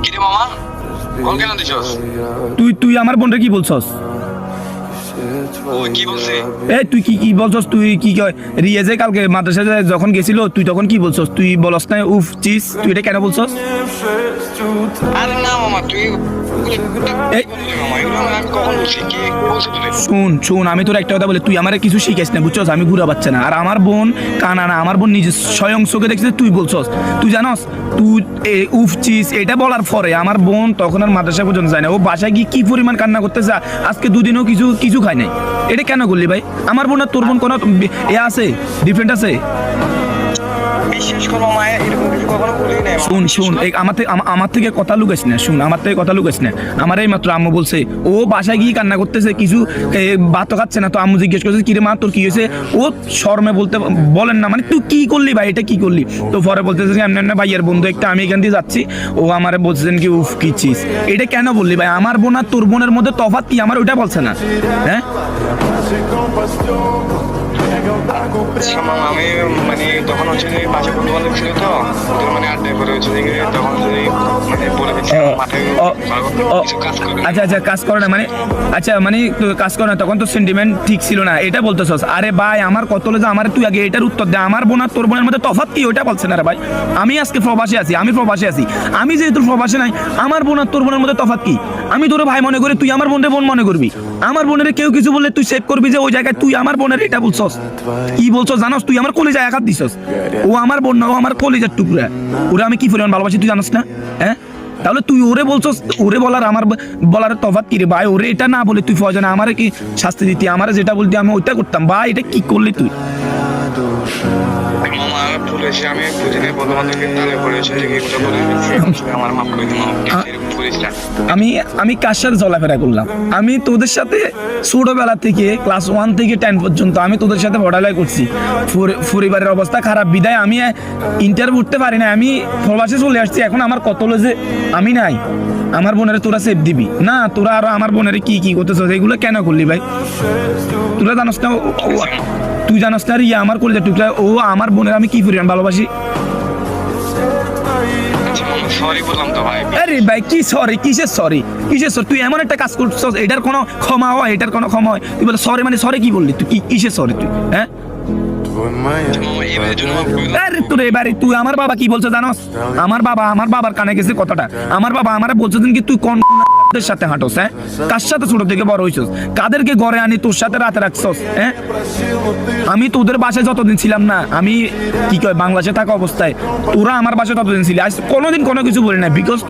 কিরে মামা কল কেন দিছস? তুই আমার বোনরে কি বলছস? ও কি বলছে? এই তুই কি বলছস? তুই কি কয় রিয়াজে কালকে মাদ্রাসায় যখন গেছিল তুই তখন কি বলছস? তুই বলস না উফ চিস, তুই এটা কেন বলছস? আরে না মামা তুই এই মামা এগুলো আমি কখন বলছি? কি বলছে তুই? শুন আমি তোর একটা কথা বলি, তুই আমারে কিছু শিখাইস না বুঝছস? আমি ঘুরা পাচ্ছে না। আর আমার বোন কানা না, আমার বোন নিজে স্বয়ং চোখে দেখছে তুই বলছস। তুই জানস তুই উফ চিস এটা বলার পরে আমার বোন তখন আর মাদ্রাসা পর্যন্ত যায় না। ও বাসায় গিয়ে কি পরিমাণ কান্না করতেছে, আজকে দুদিনও কিছু খায় নাই। এটা কেন করলি ভাই? আমার বোন আর তোর বোন কোনো এ আছে, ডিফারেন্ট আছে? বিশ্বাস কর মামা এরকম কিছু কখনো বলি নাই। শুন এই আমার থেকে কথা লুকাইস না। শুন আমার থেকে কথা লুকাইস না। আমার এই মাত্র আম্মু বলছে ও বাসায় গিয়ে কান্না করতেছে, কিছু ভাত খাচ্ছে না। তো আম্মু জিজ্ঞেস করছে কিরে মা তোর কি হয়েছে? ও শর্মে বলেন না, মানে তুই কি করলি ভাই, এটা কি করলি? তো পরে বলতেছে এমনি ভাইয়ের বন্ধু একটা, আমি এখান দিয়ে যাচ্ছি, ও আমারে বলছেন কি উফ কি চিস। এটা কেন বললি ভাই? আমার বোন আর তোর বোনের মধ্যে তফাৎ কি আমার ওইটা বলছে না? হ্যাঁ আচ্ছা মামা আমি মানে তখন হচ্ছে যে পাশে বন্ধু বান্ধব ছিল তো ওদের মানে আড্ডায় করে হচ্ছে যে তখন যদি মানে বলে দিচ্ছি মাথায় কিছু কাজ করে। আচ্ছা কাজ করে না মানে? আচ্ছা মানে কাজ করে না, তখন তো সেন্টিমেন্ট ঠিক ছিল না এটা বলতেছস? আরে ভাই আমার কত হলো যে আমার, তুই আগে এটার উত্তর দে। আমার বোন আর তোর বোনের মধ্যে তফাৎ কি ওইটা বলছে না রে ভাই। আমি আজকে প্রবাসে আছি, আমি যেহেতু প্রবাসে নাই, আমার বোন আর তোর বোনের মধ্যে তফাৎ কি? আমি তোর ভাই মনে করি, তুই আমার বোনের বোন মনে করবি। আমার বোনের কেউ কিছু বললে তুই সেভ করবি যে ওই জায়গায় তুই আমার বোনের এটা বলছস। কি বলছস জানোস? তুই আমার কলিজায় আঘাত দিছস। ও আমার বোন না, ও আমার কলিজার টুকরা। ওরা আমি কি পরিমাণ ভালোবাসি তুই জানোস না? হ্যাঁ তাহলে তুই ওরে বলছস, ওরে বলার আমার বলার তফাৎ কি রে ভাই? ওরে এটা না বলে তুই ফয়জানে আমারে কি শাস্তি দিতি? আমারে যেটা বলতি আমি ওইটা করতাম ভাই। এটা কি করলি তুই? মামা বলেছি আমি বুঝিনি বন্ধু বান্ধবকে তালে পড়েছে যে কি কথা বলে আমার মাফ করে দিন মামা, এরকম করিস না। আমি কার সাথে চলাফেরা করলাম? আমি তোদের সাথে ছোটবেলা থেকে ক্লাস 1 থেকে 10 পর্যন্ত আমি তোদের সাথে পড়ালেখা করছি। পরিবারের অবস্থা খারাপ বিদায় আমি ইন্টারভিউ উঠতে পারি না, আমি প্রবাসে চলে আসছি। এখন আমার কত হলো যে আমি নাই, আমার বোনের তোরা সেফ দিবি না? তোরা আরো আমার বোনের কি করতেছ? এগুলো কেন করলি ভাই? তোরা জানোস না, তুই জানোস না রিয়া আমার কলিজার টুকরা, ও আমার বোনের আমি কি পরিমাণ ভালোবাসি। সরি বললাম তো ভাই। আরে ভাই কি সরি? কিসের সরি? তুই এমন একটা কাজ করছস এটার কোনো ক্ষমা হয়? তুই বলে সরি মানে সরি কি বললি? তুই কিসের সরি তুই? হ্যাঁ আরে তোর এবারে তুই আমার বাবা কি বলছে জানোস? আমার বাবার কানে গেছে কথাটা। আমার বাবা আমারে বলছে কি তুই কোন সাথে হাঁটোস? হ্যাঁ কার সাথে ছোট থেকে বড় হইছস? কাদেরকে ঘরে আনি তোর সাথে রাতে রাখছস? হ্যাঁ আমি তোদের বাসায় যতদিন ছিলাম না, আমি কি কয় বাংলাদেশে থাকা অবস্থায় তোরা আমার বাসায় ততদিন ছিলি, আজ কোনোদিন কোনো কিছু বলি না। বিকজ